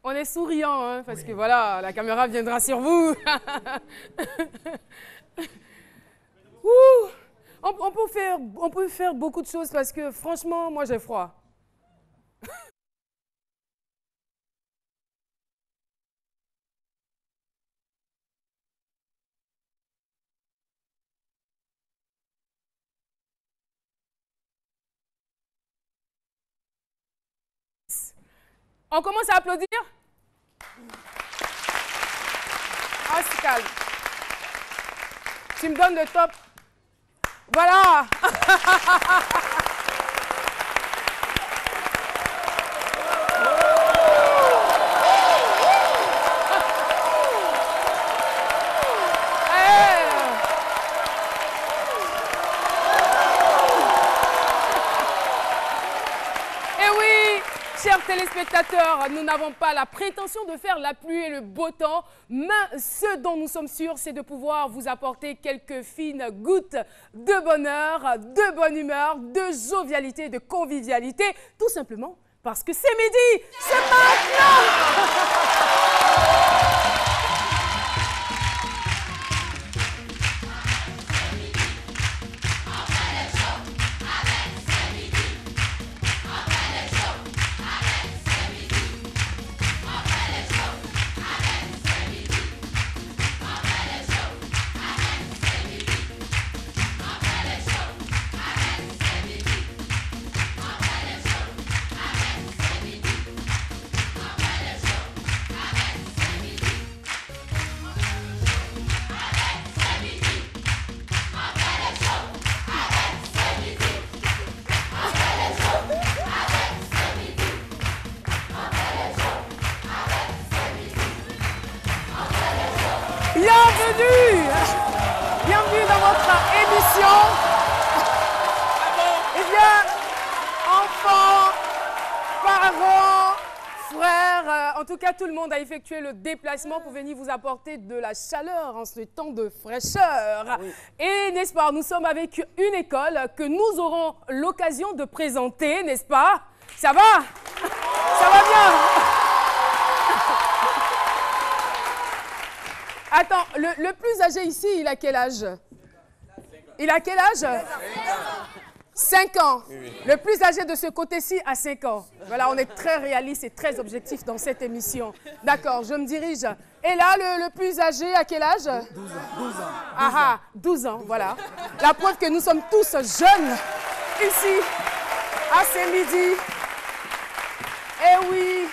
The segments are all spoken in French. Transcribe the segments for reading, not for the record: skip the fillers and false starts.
On est souriant, hein, parce que voilà, la caméra viendra sur vous. Ouh, on peut faire beaucoup de choses parce que franchement, moi j'ai froid. On commence à applaudir? Ah, c'est calme. Tu me donnes le top. Voilà. Chers téléspectateurs, nous n'avons pas la prétention de faire la pluie et le beau temps, mais ce dont nous sommes sûrs, c'est de pouvoir vous apporter quelques fines gouttes de bonheur, de bonne humeur, de jovialité, de convivialité, tout simplement parce que c'est midi, c'est maintenant. Bienvenue dans votre émission. Eh bien, enfants, parents, frères, en tout cas tout le monde a effectué le déplacement pour venir vous apporter de la chaleur en ce temps de fraîcheur. Oui. Et n'est-ce pas, nous sommes avec une école que nous aurons l'occasion de présenter, n'est-ce pas? Ça va? Ça va bien? Attends, le plus âgé ici, il a quel âge? Il a quel âge? 5 ans. Oui. Le plus âgé de ce côté-ci a 5 ans. Voilà, on est très réaliste et très objectif dans cette émission. D'accord, je me dirige. Et là, le plus âgé, à quel âge? 12 ans. 12 ans. Ah ah, 12 ans, voilà. La preuve que nous sommes tous jeunes ici, à ce midi. Eh oui,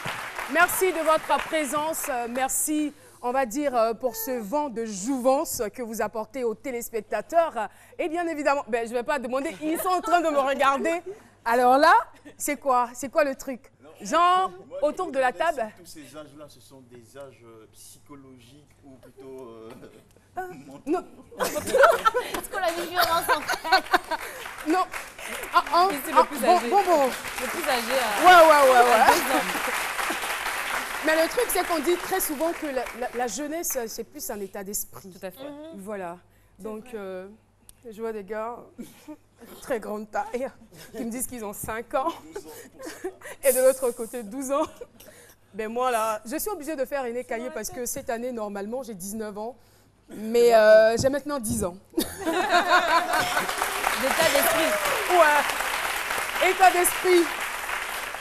merci de votre présence, merci. On va dire, pour ce vent de jouvence que vous apportez aux téléspectateurs. Et bien évidemment, je ne vais pas demander, ils sont en train de me regarder. Alors là, c'est quoi? C'est quoi le truc? Genre, autour de la table? Tous ces âges-là, ce sont des âges psychologiques ou plutôt... Non. Est-ce qu'on a vécu ensemble? Non. C'est le plus âgé. Bon. Le plus âgé. Ouais. Mais le truc, c'est qu'on dit très souvent que la jeunesse, c'est plus un état d'esprit. Tout à fait. Voilà. Donc, je vois des gars très grande taille qui me disent qu'ils ont 5 ans. Et de l'autre côté, 12 ans. Ben moi, là, je suis obligée de faire une écaillée parce que cette année, normalement, j'ai 19 ans. Mais j'ai maintenant 10 ans. L'état d'esprit. Ouais. État d'esprit.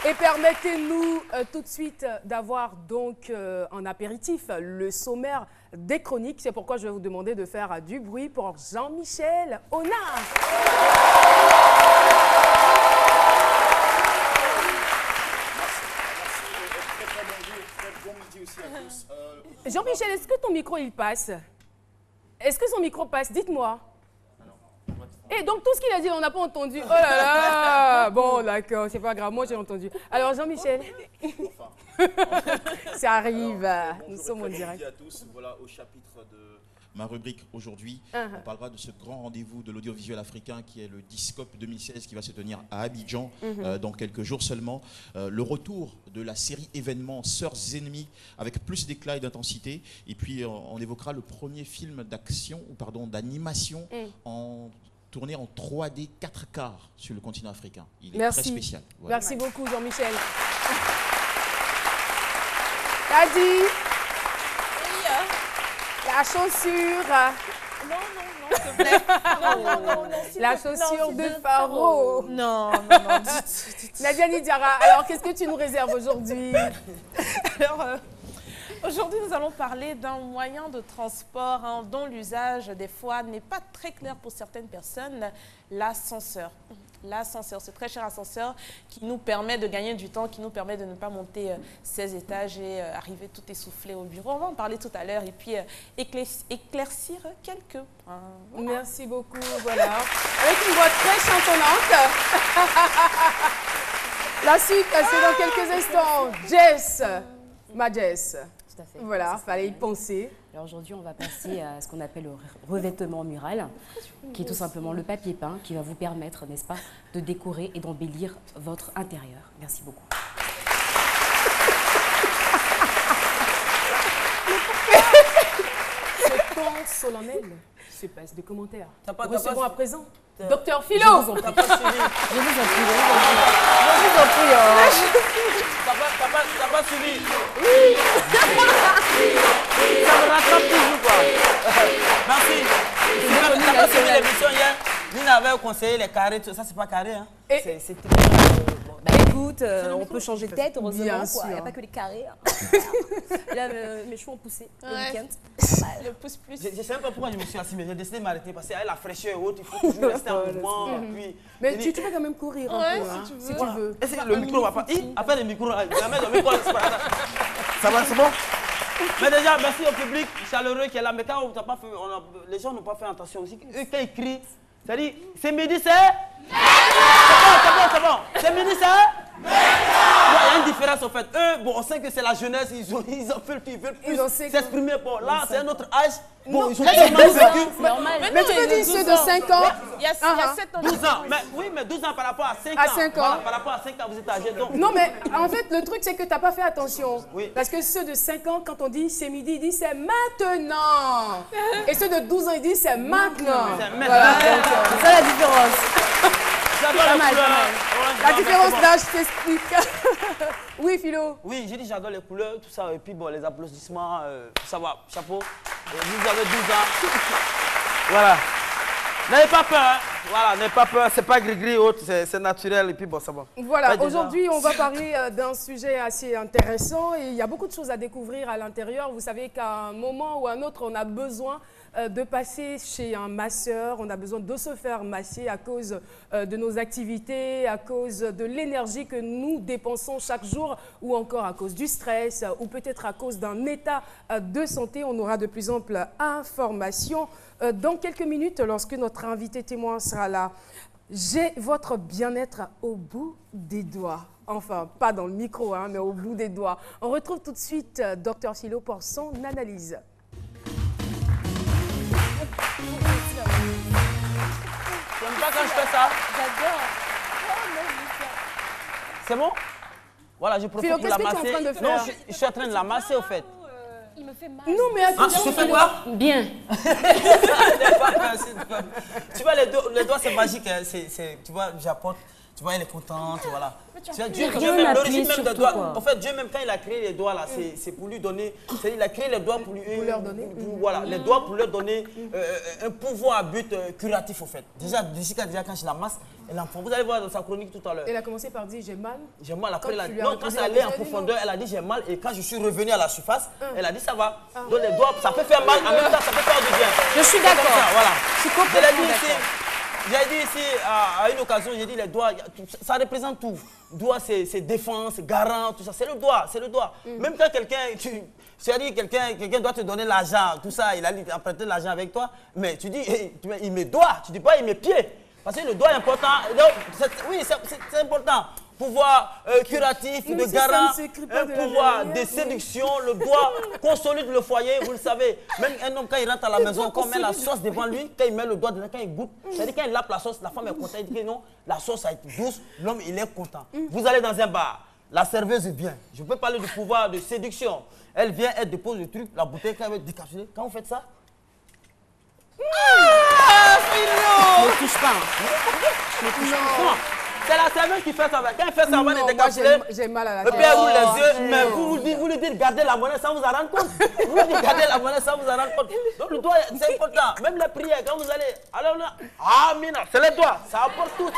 Et permettez-nous tout de suite d'avoir donc en apéritif le sommaire des chroniques. C'est pourquoi je vais vous demander de faire du bruit pour Jean-Michel Honard. Jean-Michel, est-ce que ton micro il passe? Est-ce que son micro passe? Dites-moi. Et donc, tout ce qu'il a dit, on n'a pas entendu. Oh là là! Bon, d'accord, c'est pas grave, moi j'ai entendu. Alors, Jean-Michel. Ça arrive, nous sommes en direct. Bonjour à tous, voilà au chapitre de ma rubrique aujourd'hui. On parlera de ce grand rendez-vous de l'audiovisuel africain qui est le Discope 2016 qui va se tenir à Abidjan dans quelques jours seulement. Le retour de la série événement Sœurs ennemies avec plus d'éclat et d'intensité. Et puis, on évoquera le premier film d'action, ou pardon, d'animation tourné en 3D 4K sur le continent africain. Il est très spécial. Voilà. Merci beaucoup, Jean-Michel. T'as dit la chaussure. Non, s'il te plaît. Non. La chaussure de Pharaon. Non. Nadia Nidiara, alors qu'est-ce que tu nous réserves aujourd'hui? Alors, aujourd'hui, nous allons parler d'un moyen de transport dont l'usage, des fois, n'est pas très clair pour certaines personnes, l'ascenseur. L'ascenseur, ce très cher ascenseur qui nous permet de gagner du temps, qui nous permet de ne pas monter 16 étages et arriver tout essoufflé au bureau. On va en parler tout à l'heure et puis éclaircir quelques points. Voilà. Merci beaucoup, voilà. Avec une voix très chantonnante. La suite, c'est dans quelques instants. Jess, ma Jess. Tout à fait. Voilà, fallait y penser. Alors aujourd'hui, on va passer à ce qu'on appelle le revêtement mural, qui est tout simplement le papier peint qui va vous permettre, n'est-ce pas, de décorer et d'embellir votre intérieur. Merci beaucoup. Ce temps solennel se passe de commentaires. Recevons à présent Docteur Philo. Je vous en prie. Je vous en prie. T'as pas suivi. Oui. Ça me rattrape toujours, quoi. Merci. T'as pas suivi l'émission hier. Nina avait conseillé les carrés. Ça, c'est pas carré, hein. C'est bah écoute, on peut changer de tête, heureusement. Il n'y a pas que les carrés. Là, mes cheveux ont poussé le week-end. Le pouce plus. Je ne sais même pas pourquoi je me suis assis, mais j'ai décidé de m'arrêter parce qu'avec la fraîcheur et autres, il faut toujours rester en mouvement. Mais tu peux quand même courir un peu, hein, si tu veux. Est-ce que le micro va pas... Après le micro, le micro, ça va, c'est bon? Mais déjà, merci au public chaleureux qui est là. Mais quand on pas fait, les gens n'ont pas fait attention aussi. Eux, quand ils crient, c'est-à-dire, c'est midi, c'est... C'est bon. C'est midi, c'est... Il y a une différence en fait. Eux, bon, on sait que c'est la jeunesse, ils en veulent plus s'exprimer. Bon, là, c'est un autre âge. Bon, ils ont tellement vécu. Mais tu veux dire ceux de 5 ans? Il y a 7 ans. 12 ans. Mais, oui, mais 12 ans par rapport à 5 ans. À 5 ans. Voilà, par rapport à 5 ans, vous êtes âgés. Donc... Non, mais en fait, le truc, c'est que tu n'as pas fait attention. Oui. Parce que ceux de 5 ans, quand on dit c'est midi, ils disent c'est maintenant. Et ceux de 12 ans, ils disent c'est maintenant. Voilà, c'est ça la différence. Pas mal. La différence d'âge t'explique. Oui, Philo. Oui, j'ai dit j'adore les couleurs, tout ça. Et puis, bon, les applaudissements, ça va, chapeau. Et vous avez 12 ans. Voilà. N'ayez pas peur, hein. Voilà, n'ayez pas peur, c'est pas gris-gris autre, c'est naturel et puis bon, ça va. Voilà, aujourd'hui, on va parler d'un sujet assez intéressant et il y a beaucoup de choses à découvrir à l'intérieur. Vous savez qu'à un moment ou à un autre, on a besoin de passer chez un masseur, on a besoin de se faire masser à cause de nos activités, à cause de l'énergie que nous dépensons chaque jour ou encore à cause du stress ou peut-être à cause d'un état de santé. On aura de plus amples informations dans quelques minutes lorsque notre invité témoin sera là. J'ai votre bien-être au bout des doigts. Enfin, pas dans le micro, hein, mais au bout des doigts. On retrouve tout de suite Dr Philo pour son analyse. J'aime pas quand je fais ça. J'adore. C'est bon? Voilà, je profite pour la masser. Qu'est-ce que tu es en train de faire? Non, je suis en train de la masser au fait. Il me fait mal. Non, mais attention. Tu fais quoi? Bien. Tu vois, les doigts, c'est magique. Hein. Tu vois, j'apporte. Tu vois, elle est contente, voilà. Tu vois, Dieu même, l'origine même des doigts. En fait, Dieu même, quand il a créé les doigts, là, c'est pour lui donner... Il a créé les doigts pour lui... Pour leur donner. Voilà, les doigts pour leur donner un pouvoir à but curatif, au fait. Déjà, quand je la masse, elle en prend. Vous allez voir dans sa chronique tout à l'heure. Elle a commencé par dire, j'ai mal. J'ai mal. Après, quand ça allait en profondeur, elle a dit, j'ai mal. Et quand je suis revenu à la surface, elle a dit, ça va. Donc, les doigts, ça peut faire mal, en même temps, ça peut faire du bien. Je suis d'accord. Voilà. Je suis complètement d'accord. J'ai dit ici, à une occasion, j'ai dit les doigts, ça représente tout. Doigt, c'est défense, garant, tout ça. C'est le doigt, c'est le doigt. Même quand quelqu'un doit te donner l'argent, tout ça, il a emprunté l'argent avec toi, mais tu dis, il met doigt, tu dis pas, il met pied. Parce que le doigt est important. Oui, c'est important. Pouvoir curatif, de garant, un pouvoir de séduction, le doigt consolide le foyer, vous le savez. Même un homme, quand il rentre à la maison, quand on met la sauce devant lui, quand il met le doigt dedans, quand il goûte, c'est-à-dire quand il lappe la sauce, la femme est contente, elle dit que non, la sauce a été douce, l'homme il est content. Vous allez dans un bar, la serveuse vient, je peux parler du pouvoir de séduction. Elle vient, elle dépose le truc, la bouteille, quand elle veut décapsuler, quand vous faites ça, ne touche pas. non. C'est la cervelle qui fait ça. Quand il fait ça, on va décapsuler. J'ai mal à la Et tête. puis elle roule les yeux. Mais vous lui dites gardez la monnaie sans vous en rendre compte. Vous lui dites gardez la monnaie sans vous en rendre compte. Donc le doigt, c'est important. Même les prières, quand vous allez. Alors là, Amina, c'est les doigts. Ça apporte tout.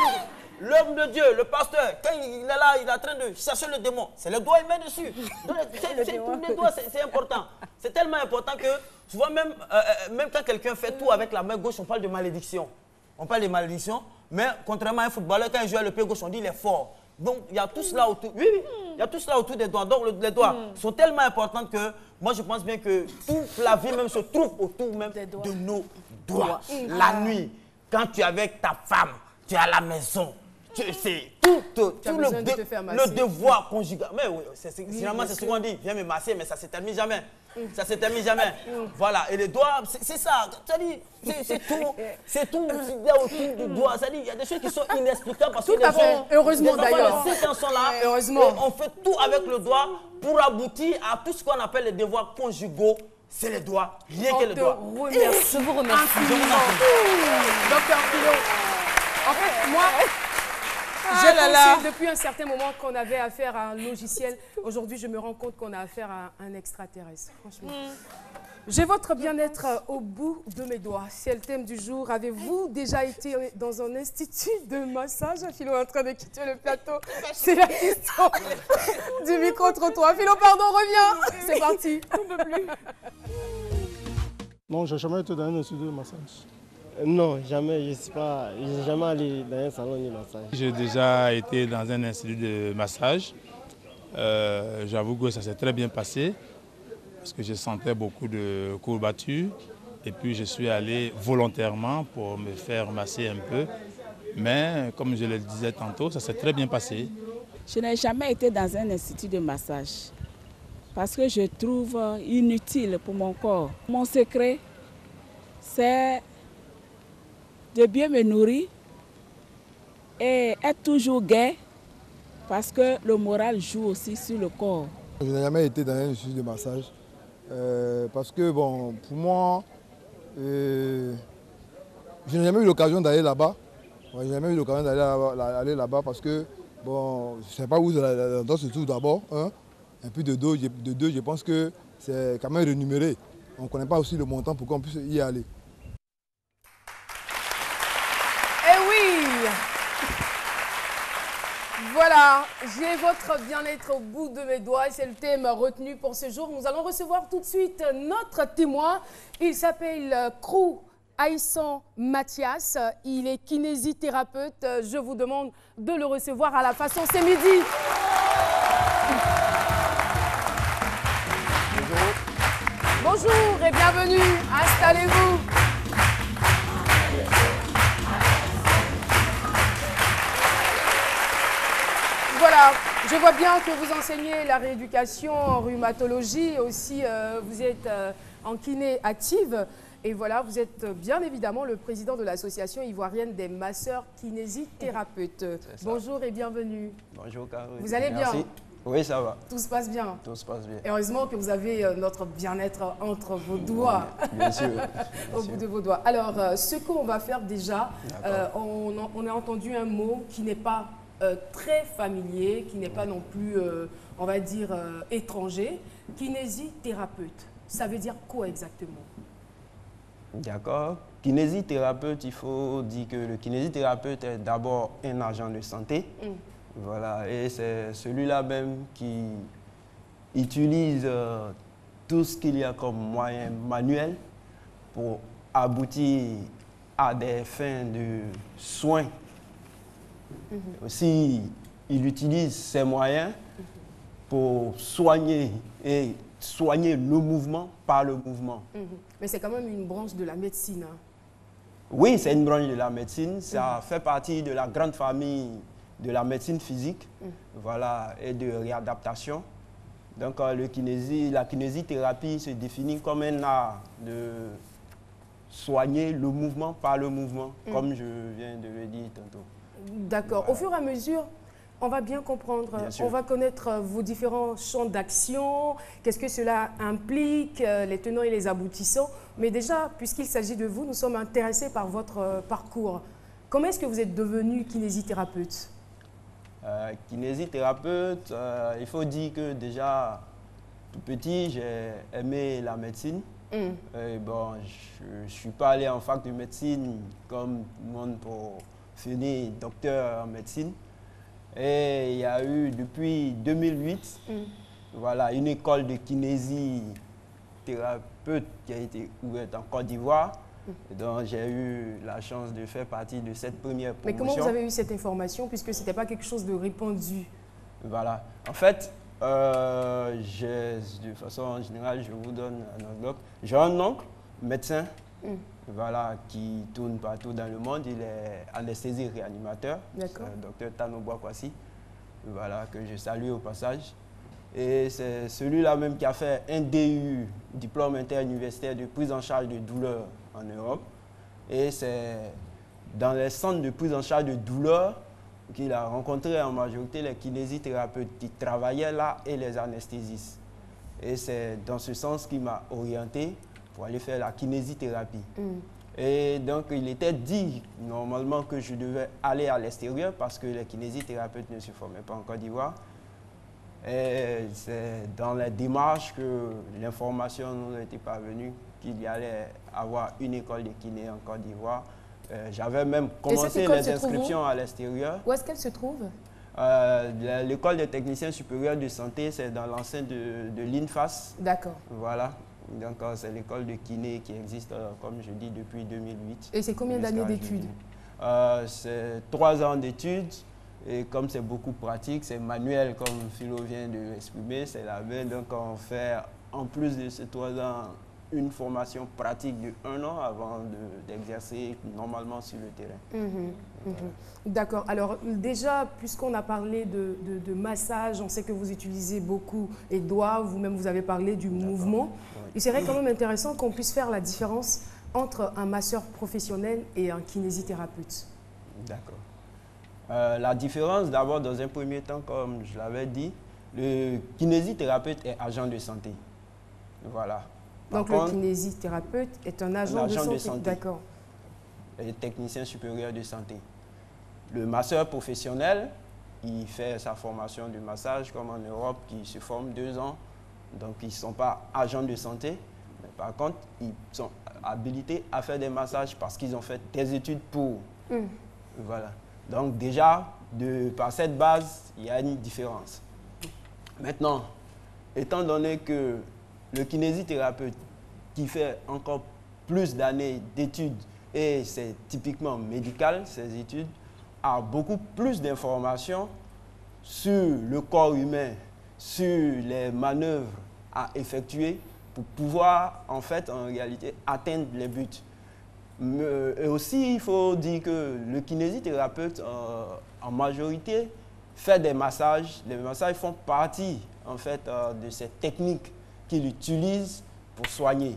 L'homme de Dieu, le pasteur, quand il est là, il est en train de chercher le démon. C'est le doigt, il met dessus. Donc, tous les doigts, c'est important. C'est tellement important que, souvent, même quand quelqu'un fait tout avec la main gauche, on parle de malédiction. On parle de malédiction, mais contrairement à un footballeur, quand il joue avec le pied gauche, on dit qu'il est fort. Donc, il y a tout cela autour. Oui, il y a tout cela autour des doigts. Donc, les doigts sont tellement importants que, moi, je pense bien que toute la vie même se trouve autour même de nos doigts. La nuit, quand tu es avec ta femme, tu es à la maison. C'est tout le devoir conjugal. Mais oui, finalement, c'est ce qu'on dit. Viens me masser, mais ça ne se termine jamais. Ça ne se termine jamais. Voilà. Et les doigts, c'est ça. C'est tout. C'est tout. Il y a autour du doigt. Il y a des choses qui sont inexplicables. Parce tout à fait. Heureusement d'ailleurs. Les 5 ans sont là. Heureusement. Et on fait tout avec le doigt pour aboutir à tout ce qu'on appelle les devoirs conjugaux. C'est les doigts. Rien que les doigts. Je vous remercie. Docteur Philo. En fait, moi... J'ai pensé depuis un certain moment qu'on avait affaire à un logiciel. Aujourd'hui, je me rends compte qu'on a affaire à un extraterrestre, franchement. J'ai votre bien-être au bout de mes doigts. C'est le thème du jour. Avez-vous déjà été dans un institut de massage? Philo est en train de quitter le plateau. C'est la question du micro-trottoir. Philo, pardon, reviens. C'est parti. On ne peut plus. Non, je n'ai jamais été dans un institut de massage. Non, jamais. Je ne suis jamais allé dans un salon de massage. J'ai déjà été dans un institut de massage. J'avoue que ça s'est très bien passé parce que je sentais beaucoup de courbatures. Et puis je suis allé volontairement pour me faire masser un peu. Mais comme je le disais tantôt, ça s'est très bien passé. Je n'ai jamais été dans un institut de massage parce que je trouve inutile pour mon corps. Mon secret, c'est de bien me nourrir et être toujours gai parce que le moral joue aussi sur le corps. Je n'ai jamais été dans un institut de massage parce que bon, pour moi, je n'ai jamais eu l'occasion d'aller là-bas. Je n'ai jamais eu l'occasion d'aller là-bas parce que bon, je ne sais pas où l'endroit se trouve d'abord. Hein. Et puis de deux, je pense que c'est quand même rémunéré. On ne connaît pas aussi le montant pour qu'on puisse y aller. Voilà, j'ai votre bien-être au bout de mes doigts et c'est le thème retenu pour ce jour. Nous allons recevoir tout de suite notre témoin. Il s'appelle Krou Aïssan Mathias. Il est kinésithérapeute. Je vous demande de le recevoir à la façon c'est midi. Bonjour et bienvenue. Installez-vous. Voilà, je vois bien que vous enseignez la rééducation en rhumatologie, aussi vous êtes en kiné active et voilà, vous êtes bien évidemment le président de l'association ivoirienne des masseurs kinésithérapeutes. Bonjour et bienvenue. Bonjour Caroline. Vous allez bien? Merci. Oui, ça va. Tout se passe bien? Tout se passe bien. Et heureusement que vous avez notre bien-être entre vos doigts. Bien sûr. Au bout de vos doigts. Alors, ce qu'on va faire déjà, on a entendu un mot qui n'est pas très familier, qui n'est pas non plus, on va dire, étranger. Kinésithérapeute, ça veut dire quoi exactement? D'accord. Kinésithérapeute, il faut dire que le kinésithérapeute est d'abord un agent de santé. Voilà, et c'est celui-là même qui utilise tout ce qu'il y a comme moyen manuel pour aboutir à des fins de soins. Aussi, il utilise ces moyens pour soigner et soigner le mouvement par le mouvement. Mais c'est quand même une branche de la médecine. Hein? Oui, c'est une branche de la médecine. Ça fait partie de la grande famille de la médecine physique, voilà, et de réadaptation. Donc la kinésithérapie se définit comme un art de soigner le mouvement par le mouvement, comme je viens de le dire tantôt. D'accord. Voilà. Au fur et à mesure, on va bien comprendre, on va connaître vos différents champs d'action, qu'est-ce que cela implique, les tenants et les aboutissants. Mais déjà, puisqu'il s'agit de vous, nous sommes intéressés par votre parcours. Comment est-ce que vous êtes devenu kinésithérapeute? Kinésithérapeute, il faut dire que déjà, tout petit, j'ai aimé la médecine. Et bon, je ne suis pas allé en fac de médecine comme tout le monde pour finir docteur en médecine. Et il y a eu depuis 2008, voilà, une école de kinésithérapeute qui a été ouverte en Côte d'Ivoire. Donc j'ai eu la chance de faire partie de cette première promotion. Mais comment vous avez eu cette information puisque ce n'était pas quelque chose de répandu? Voilà. En fait, de façon générale, je vous donne un anecdote. J'ai un oncle, médecin, voilà, qui tourne partout dans le monde. Il est anesthésiste réanimateur. D'accord. Docteur Tano Boakwasi, voilà, que je salue au passage. Et c'est celui-là même qui a fait un DU, diplôme interuniversitaire de prise en charge de douleur en Europe. Et c'est dans les centres de prise en charge de douleur qu'il a rencontré en majorité les kinésithérapeutes qui travaillaient là et les anesthésistes. Et c'est dans ce sens qu'il m'a orienté pour aller faire la kinésithérapie. Et donc il était dit normalement que je devais aller à l'extérieur parce que les kinésithérapeutes ne se formaient pas en Côte d'Ivoire. Et c'est dans la démarche que l'information nous a été parvenue qu'il y allait avoir une école de kiné en Côte d'Ivoire. J'avais même commencé les inscriptions à l'extérieur. Où est-ce qu'elle se trouve? L'école des techniciens supérieurs de santé, c'est dans l'enceinte de l'INFAS. D'accord. Voilà. Donc c'est l'école de kiné qui existe, comme je dis, depuis 2008. Et c'est combien d'années d'études? C'est 3 ans d'études. Et comme c'est beaucoup pratique, c'est manuel, comme Philo vient de l'exprimer, c'est la veille. Donc on fait, en plus de ces 3 ans, une formation pratique de 1 an avant d'exercer normalement sur le terrain. D'accord. Alors déjà, puisqu'on a parlé de massage, on sait que vous utilisez beaucoup les doigts, vous-même vous avez parlé du mouvement. Oui. Il serait quand même intéressant qu'on puisse faire la différence entre un masseur professionnel et un kinésithérapeute. D'accord. La différence, d'abord, dans un premier temps, comme je l'avais dit, le kinésithérapeute est agent de santé. Voilà. Donc le kinésithérapeute est un agent de santé. D'accord. Et technicien supérieur de santé. Le masseur professionnel, il fait sa formation de massage comme en Europe, qui se forme 2 ans. Donc ils ne sont pas agents de santé. Mais par contre, ils sont habilités à faire des massages parce qu'ils ont fait des études pour. Voilà. Donc déjà, par cette base, il y a une différence. Maintenant, étant donné que le kinésithérapeute qui fait encore plus d'années d'études, et c'est typiquement médical, ces études, a beaucoup plus d'informations sur le corps humain, sur les manœuvres à effectuer pour pouvoir, en fait, en réalité, atteindre les buts. Et aussi, il faut dire que le kinésithérapeute, en majorité, fait des massages. Les massages font partie, en fait, de ces techniques qu'il utilise pour soigner.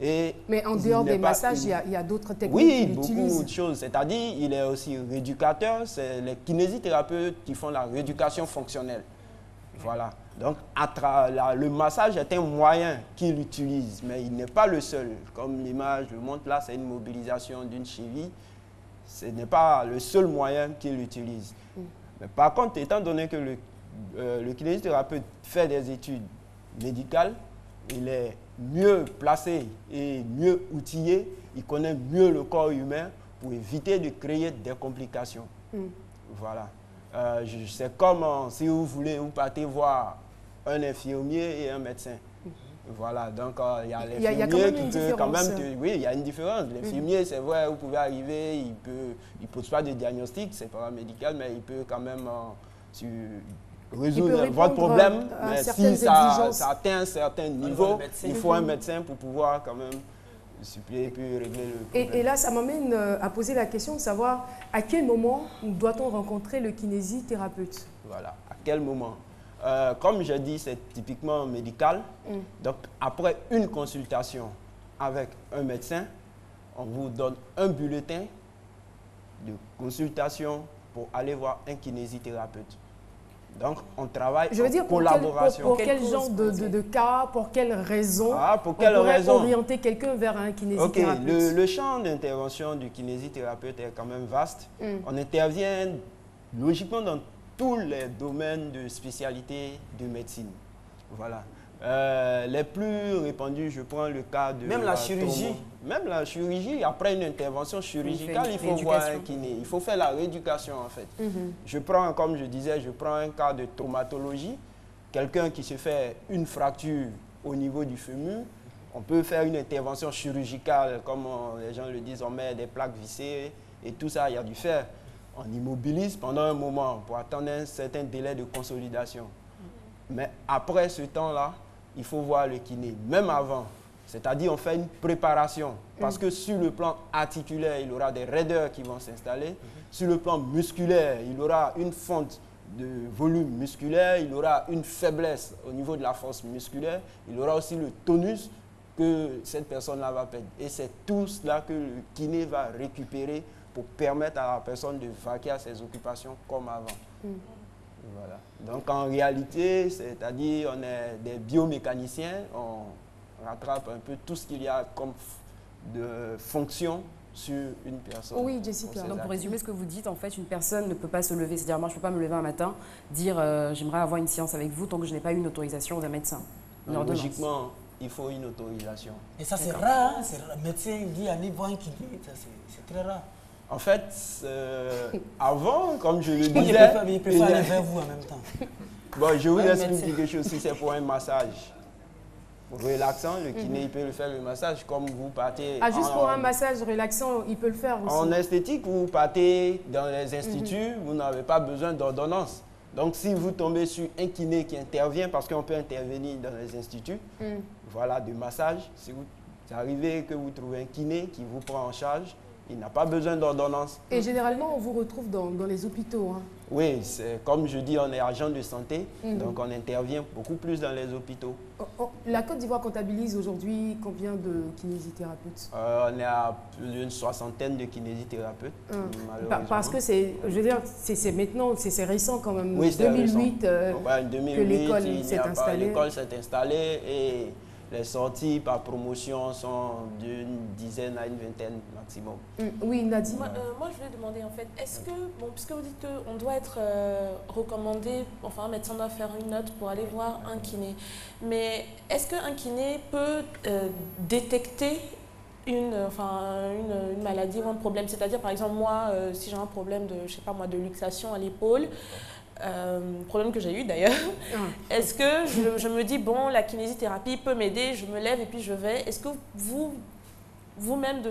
Mais en dehors des massages, il y a d'autres techniques qu'il utilise. Oui, beaucoup de choses. C'est-à-dire, il est aussi rééducateur. C'est les kinésithérapeutes qui font la rééducation fonctionnelle. Voilà. Donc, le massage est un moyen qu'il utilise, mais il n'est pas le seul. Comme l'image le montre là, c'est une mobilisation d'une cheville. Ce n'est pas le seul moyen qu'il utilise. Mais par contre, étant donné que le kinésithérapeute fait des études médicales, il est mieux placé et mieux outillé, il connaît mieux le corps humain pour éviter de créer des complications. Voilà. C'est comme si vous voulez, vous partez voir un infirmier et un médecin. Voilà, donc il y a l'infirmier qui peut quand même... Oui, il y a une différence. L'infirmier, c'est vrai, vous pouvez arriver, il ne pose pas de diagnostic, c'est pas médical, mais il peut quand même résoudre votre problème. Mais si ça atteint un certain niveau, il faut un médecin pour pouvoir quand même suppléer et puis régler le problème. Et là, ça m'amène à poser la question de savoir à quel moment doit-on rencontrer le kinésithérapeute? Voilà, à quel moment? Comme je dis, c'est typiquement médical. Donc, après une consultation avec un médecin, on vous donne un bulletin de consultation pour aller voir un kinésithérapeute. Donc, on travaille en collaboration. Pour quel genre de cas, pour quelles raisons pour quelle raison orienter quelqu'un vers un kinésithérapeute? Le champ d'intervention du kinésithérapeute est quand même vaste. On intervient logiquement dans tous les domaines de spécialité de médecine. Voilà. Les plus répandus, je prends le cas de... Même la chirurgie. Même la chirurgie, après une intervention chirurgicale, il faut voir un kiné. Il faut faire la rééducation en fait. Je prends, comme je disais, je prends un cas de traumatologie. Quelqu'un qui se fait une fracture au niveau du fémur, on peut faire une intervention chirurgicale, comme les gens le disent, on met des plaques vissées et tout ça, il y a du fer. On immobilise pendant un moment pour attendre un certain délai de consolidation. Mais après ce temps-là, il faut voir le kiné, même avant. C'est-à-dire on fait une préparation. Parce que sur le plan articulaire, il y aura des raideurs qui vont s'installer. Sur le plan musculaire, il y aura une fonte de volume musculaire, il y aura une faiblesse au niveau de la force musculaire, il y aura aussi le tonus que cette personne-là va perdre. Et c'est tout cela que le kiné va récupérer pour permettre à la personne de vaquer à ses occupations comme avant. Voilà. Donc en réalité, c'est-à-dire on est des biomécaniciens, on rattrape un peu tout ce qu'il y a comme de fonction sur une personne. Oui, Jessica. Donc pour résumer ce que vous dites, en fait, une personne ne peut pas se lever. C'est-à-dire moi, je ne peux pas me lever un matin, dire j'aimerais avoir une séance avec vous tant que je n'ai pas eu une autorisation d'un médecin. Logiquement, il faut une autorisation. Et ça, c'est rare, hein? Le médecin dit allez voir un kiné, c'est très rare. En fait, avant, comme je le disais... Il préfère aller vers vous en même temps. Bon, je vous explique quelque chose. Si c'est pour un massage relaxant, le kiné, il peut le faire le massage comme vous partez... Ah, juste pour un massage relaxant, il peut le faire aussi. En esthétique, vous partez dans les instituts, vous n'avez pas besoin d'ordonnance. Donc, si vous tombez sur un kiné qui intervient, parce qu'on peut intervenir dans les instituts, voilà, de massage, si vous arrivez que vous trouvez un kiné qui vous prend en charge, il n'a pas besoin d'ordonnance. Et généralement, on vous retrouve dans les hôpitaux. Hein. Oui, comme je dis, on est agent de santé, donc on intervient beaucoup plus dans les hôpitaux. La Côte d'Ivoire comptabilise aujourd'hui combien de kinésithérapeutes? On est à plus d'une 60aine de kinésithérapeutes, malheureusement. Parce que c'est, je veux dire, c'est maintenant, c'est récent quand même. Oui, c'est 2008, ouais, 2008 que l'école s'est installée. L'école s'est installée et les sorties par promotion sont d'une dizaine à une vingtaine maximum. Oui, Nadine. Moi, je voulais demander en fait, est-ce que, bon, puisque vous dites qu'on doit être recommandé, enfin un médecin doit faire une note pour aller voir un kiné, mais est-ce qu'un kiné peut détecter une maladie ou un problème? C'est-à-dire, par exemple, moi, si j'ai un problème de, je sais pas moi, de luxation à l'épaule, problème que j'ai eu d'ailleurs. Est-ce que je me dis, bon, la kinésithérapie peut m'aider, je me lève et puis je vais. Est-ce que vous-même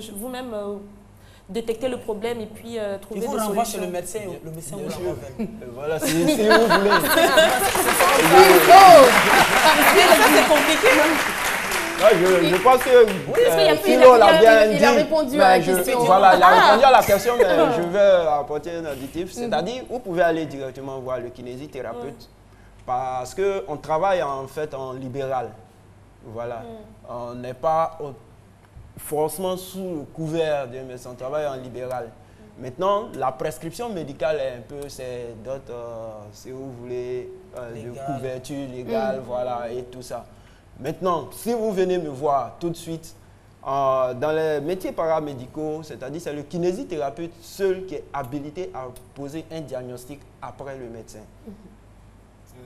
détectez le problème et puis trouvez des solutions? Il vous renvoie chez le médecin vous l'envoie. Voilà, si vous voulez. C'est compliqué. Je pense que Philo l'a bien dit. Il a répondu à la question. Voilà, il a répondu à la question, mais je vais apporter un additif. C'est-à-dire, vous pouvez aller directement voir le kinésithérapeute parce qu'on travaille en fait en libéral. Voilà. On n'est pas forcément sous le couvert d'un médecin, on travaille en libéral. Maintenant, la prescription médicale est un peu, c'est d'autres, si vous voulez, de couverture légale, voilà, et tout ça. Maintenant, si vous venez me voir tout de suite, dans les métiers paramédicaux, c'est-à-dire c'est le kinésithérapeute seul qui est habilité à poser un diagnostic après le médecin.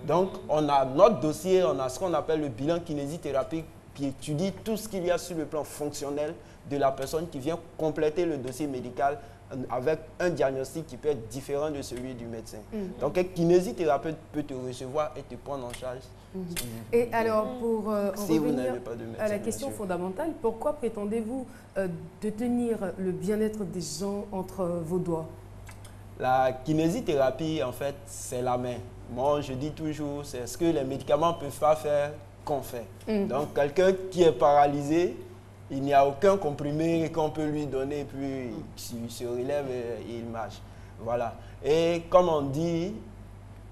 Donc, on a notre dossier, on a ce qu'on appelle le bilan kinésithérapie qui étudie tout ce qu'il y a sur le plan fonctionnel de la personne qui vient compléter le dossier médical avec un diagnostic qui peut être différent de celui du médecin. Donc, un kinésithérapeute peut te recevoir et te prendre en charge. Et alors, pour en revenir à la question fondamentale, fondamentale, pourquoi prétendez-vous détenir le bien-être des gens entre vos doigts? La kinésithérapie, en fait, c'est la main. Moi, je dis toujours, c'est ce que les médicaments ne peuvent pas faire qu'on fait. Donc, quelqu'un qui est paralysé, il n'y a aucun comprimé qu'on peut lui donner, puis il se relève et il marche. Voilà. Et comme on dit,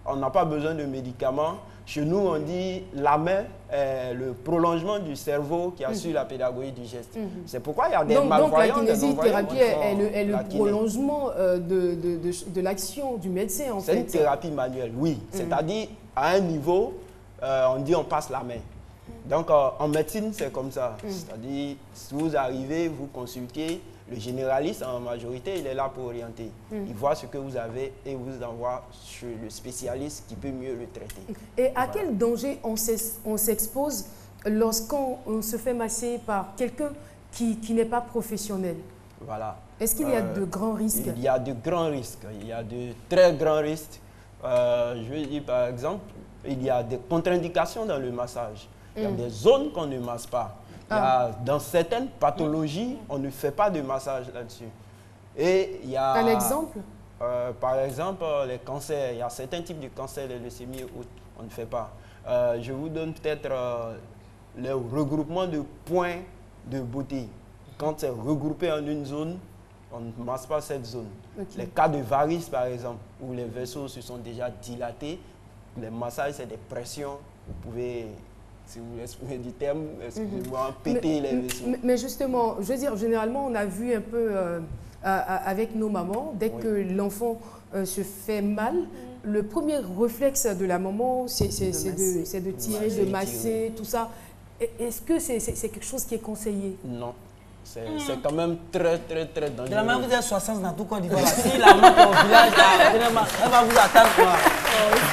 on n'a pas besoin de médicaments. Chez nous, on dit la main est le prolongement du cerveau qui assure la pédagogie du geste. C'est pourquoi il y a des malvoyants. Donc la kinésithérapie est le prolongement de l'action du médecin, en fait. C'est une thérapie manuelle, oui. C'est-à-dire, à un niveau, on dit on passe la main. Donc en médecine, c'est comme ça. C'est-à-dire, si vous arrivez, vous consultez, Le généraliste, en majorité, il est là pour orienter. Il voit ce que vous avez et vous envoie sur le spécialiste qui peut mieux le traiter. Et à quel danger on s'expose lorsqu'on se fait masser par quelqu'un qui n'est pas professionnel? Voilà. Est-ce qu'il y a de grands risques? Il y a de grands risques. Il y a de très grands risques. Je veux dire, par exemple, il y a des contre-indications dans le massage. Il y a des zones qu'on ne masse pas. Dans certaines pathologies, on ne fait pas de massage là-dessus. Et il y a... Un exemple? Par exemple, les cancers. Il y a certains types de cancers, les leucémies, on ne fait pas. Je vous donne peut-être le regroupement de points de beauté. Quand c'est regroupé en une zone, on ne masse pas cette zone. Les cas de varices, par exemple, où les vaisseaux se sont déjà dilatés, les massages, c'est des pressions. Vous pouvez, si vous exprimez du terme, excusez-moi, péter les vaisseaux. Mais justement, je veux dire, généralement, on a vu un peu avec nos mamans, dès que l'enfant se fait mal, le premier réflexe de la maman, c'est de tirer, de masser, tout ça. Est-ce que c'est quelque chose qui est conseillé? Non. C'est quand même très dangereux. De la même, vous êtes 60 dans tout Côte d'Ivoire. Si la monte au village, elle va vous attendre.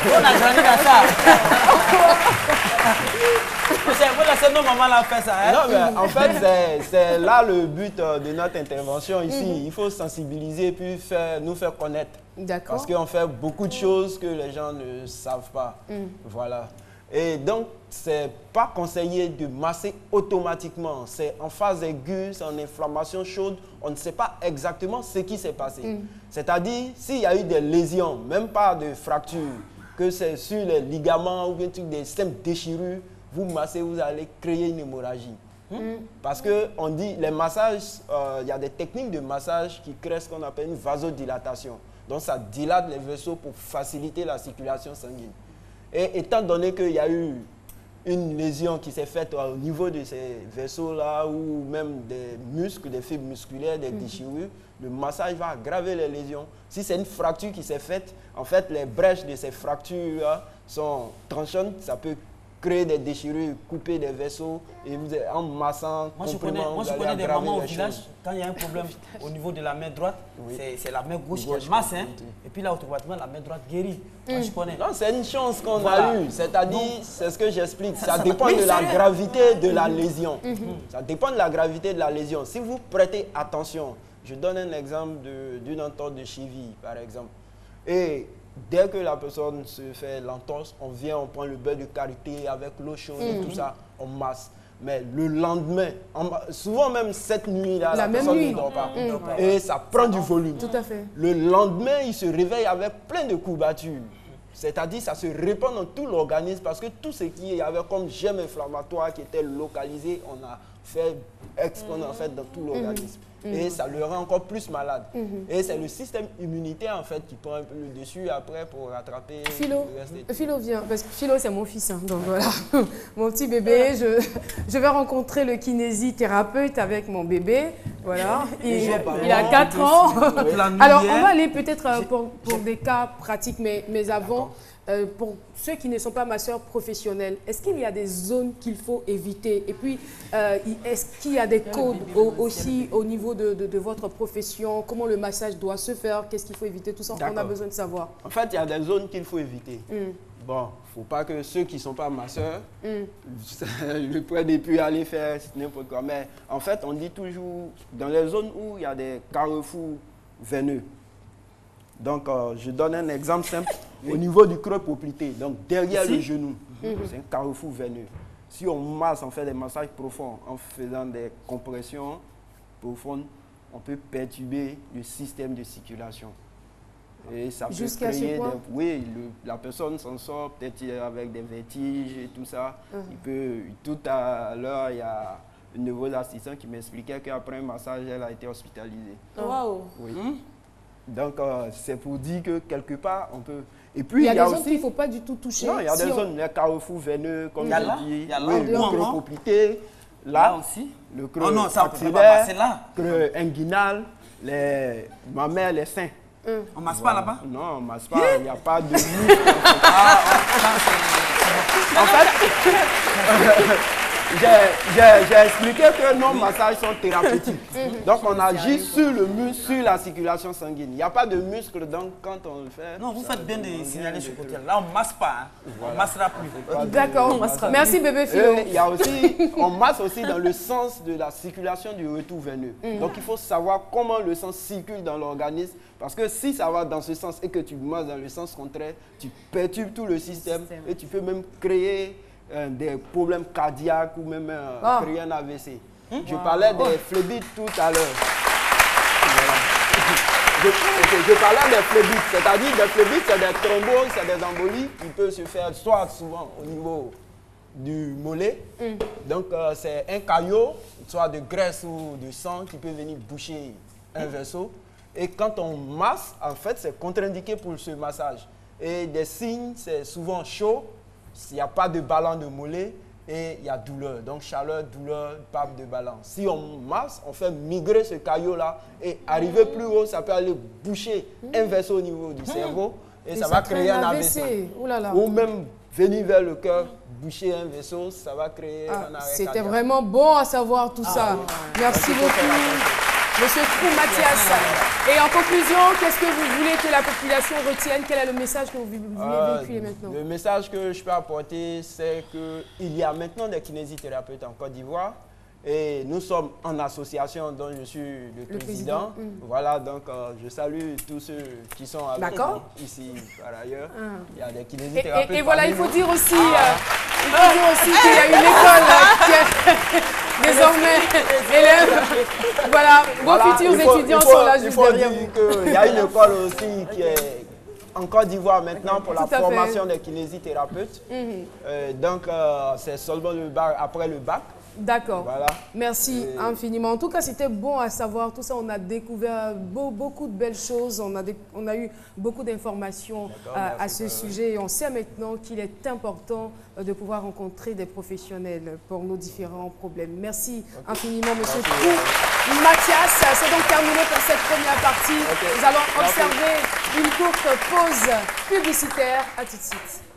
On a grandi dans ça. Vous laissez nos mamans là faire ça. Hein? Non, mais en fait, c'est là le but de notre intervention ici. Il faut sensibiliser puis nous faire connaître. D'accord. Parce qu'on fait beaucoup de choses que les gens ne savent pas. Voilà. Et donc, ce n'est pas conseillé de masser automatiquement. C'est en phase aiguë, c'est en inflammation chaude. On ne sait pas exactement ce qui s'est passé. C'est-à-dire, s'il y a eu des lésions, même pas de fractures, que c'est sur les ligaments ou des simples déchirures, vous massez, vous allez créer une hémorragie. Parce qu'on dit, les massages, il y a des techniques de massage qui créent ce qu'on appelle une vasodilatation. Donc, ça dilate les vaisseaux pour faciliter la circulation sanguine. Et étant donné qu'il y a eu une lésion qui s'est faite au niveau de ces vaisseaux-là ou même des muscles, des fibres musculaires, des déchirures, le massage va aggraver les lésions. Si c'est une fracture qui s'est faite, en fait, les brèches de ces fractures sont tranchantes, ça peut créer des déchirures, couper des vaisseaux et vous en massant. Moi, je connais des mamans au village, quand il y a un problème au niveau de la main droite, c'est la main gauche qui masse, hein, et puis là, automatiquement, la main droite guérit. Moi, je connais. Non, c'est une chance qu'on a eue. C'est-à-dire, c'est ce que j'explique. Ça dépend de la gravité de la lésion. Ça dépend de la gravité de la lésion. Si vous prêtez attention, je donne un exemple d'une entorse de cheville, par exemple. Et dès que la personne se fait l'entorse, on vient, on prend le beurre de karité avec l'eau chaude et tout ça, on masse. Mais le lendemain, souvent même cette nuit-là, la personne ne dort pas. Et ça prend du volume. Tout à fait. Le lendemain, il se réveille avec plein de courbatures. C'est-à-dire, ça se répand dans tout l'organisme parce que tout ce qui y avait comme germe inflammatoire qui était localisé, on a fait exponentiel dans tout l'organisme. Et ça le rend encore plus malade. Et c'est le système immunitaire en fait qui prend un peu le dessus après pour rattraper Philo vient, parce que Philo c'est mon fils, hein, donc voilà, mon petit bébé, je vais rencontrer le kinésithérapeute avec mon bébé, voilà, il a 4 ans. Alors on va aller peut-être pour des cas pratiques, mais avant, pour ceux qui ne sont pas masseurs professionnels, est-ce qu'il y a des zones qu'il faut éviter? Et puis, est-ce qu'il y a des codes aussi au niveau de votre profession? Comment le massage doit se faire? Qu'est-ce qu'il faut éviter? Tout ça, on a besoin de savoir. En fait, il y a des zones qu'il faut éviter. Bon, il ne faut pas que ceux qui ne sont pas masseurs le prennent et puis aller faire n'importe quoi. Mais en fait, on dit toujours, dans les zones où il y a des carrefours veineux, donc, je donne un exemple simple. Au niveau du creux poplité, donc derrière le genou, c'est un carrefour veineux. Si on masse, on fait des massages profonds, en faisant des compressions profondes, on peut perturber le système de circulation. Et ça peut créer des... Oui, la personne s'en sort peut-être avec des vertiges et tout ça. Il peut... Tout à l'heure, il y a une de vos assistants qui m'expliquait qu'après un massage, elle a été hospitalisée. Waouh! Oui. Donc, c'est pour dire que quelque part, on peut... Et puis, il y a des zones qu'il ne faut pas du tout toucher. Non, il y a des zones, les carrefours veineux, comme je dis. Il y a là, le creux poplité, là aussi, le creux axillaire, le creux inguinal, les mamelles, les seins. On ne masse pas là-bas? Non, on ne masse pas, il n'y a pas de muscle. En fait, j'ai expliqué que nos massages sont thérapeutiques. Donc on agit sur le muscle, sur la circulation sanguine. Il n'y a pas de muscle, donc quand on le fait... Non, vous faites bien de signaler ce côté. Là, on ne masse pas. Hein. On ne massera plus. D'accord. Merci bébé Philo. Il y a aussi, on masse aussi dans le sens de la circulation du retour veineux. Donc il faut savoir comment le sang circule dans l'organisme. Parce que si ça va dans ce sens et que tu masses dans le sens contraire, tu perturbes tout le système et tu peux même créer des problèmes cardiaques ou même créer un AVC. Je parlais des phlébites tout à l'heure. Voilà. Je parlais des phlébites, c'est-à-dire des phlébites, c'est des thromboses, c'est des embolies qui peuvent se faire soit souvent au niveau du mollet. Donc c'est un caillot, soit de graisse ou de sang qui peut venir boucher un vaisseau. Et quand on masse, en fait, c'est contre-indiqué pour ce massage. Et des signes, c'est souvent chaud, il n'y a pas de ballon de mollet et il y a douleur. Donc chaleur, douleur, pas de ballon. Si on masse, on fait migrer ce caillot-là et arriver plus haut, ça peut aller boucher un vaisseau au niveau du cerveau et ça va créer un AVC. Ou même venir vers le cœur, boucher un vaisseau, ça va créer un arrêt C'était cardiaque. vraiment bon à savoir tout ça. Merci beaucoup. Monsieur Trou Mathias. Et en conclusion, qu'est-ce que vous voulez que la population retienne? Quel est le message que vous voulez véhiculer maintenant? Le message que je peux apporter, c'est qu'il y a maintenant des kinésithérapeutes en Côte d'Ivoire. Et nous sommes en association dont je suis le président. Voilà, donc je salue tous ceux qui sont avec nous ici par ailleurs. Il y a des kinésithérapeutes. Et voilà, il faut dire aussi, qu'il y a une école qui est désormais élève. Voilà, vos futurs étudiants sont là juste derrière vous. Il y a une école aussi qui est en Côte d'Ivoire maintenant pour la formation des kinésithérapeutes. Donc c'est seulement le bac, après le bac. D'accord. Voilà. Merci infiniment. En tout cas, c'était bon à savoir tout ça. On a découvert beaucoup de belles choses. On a eu beaucoup d'informations à ce sujet. Et on sait maintenant qu'il est important de pouvoir rencontrer des professionnels pour nos différents problèmes. Merci infiniment, monsieur Trou Mathias. C'est donc terminé pour cette première partie. Nous allons observer une courte pause publicitaire. À tout de suite.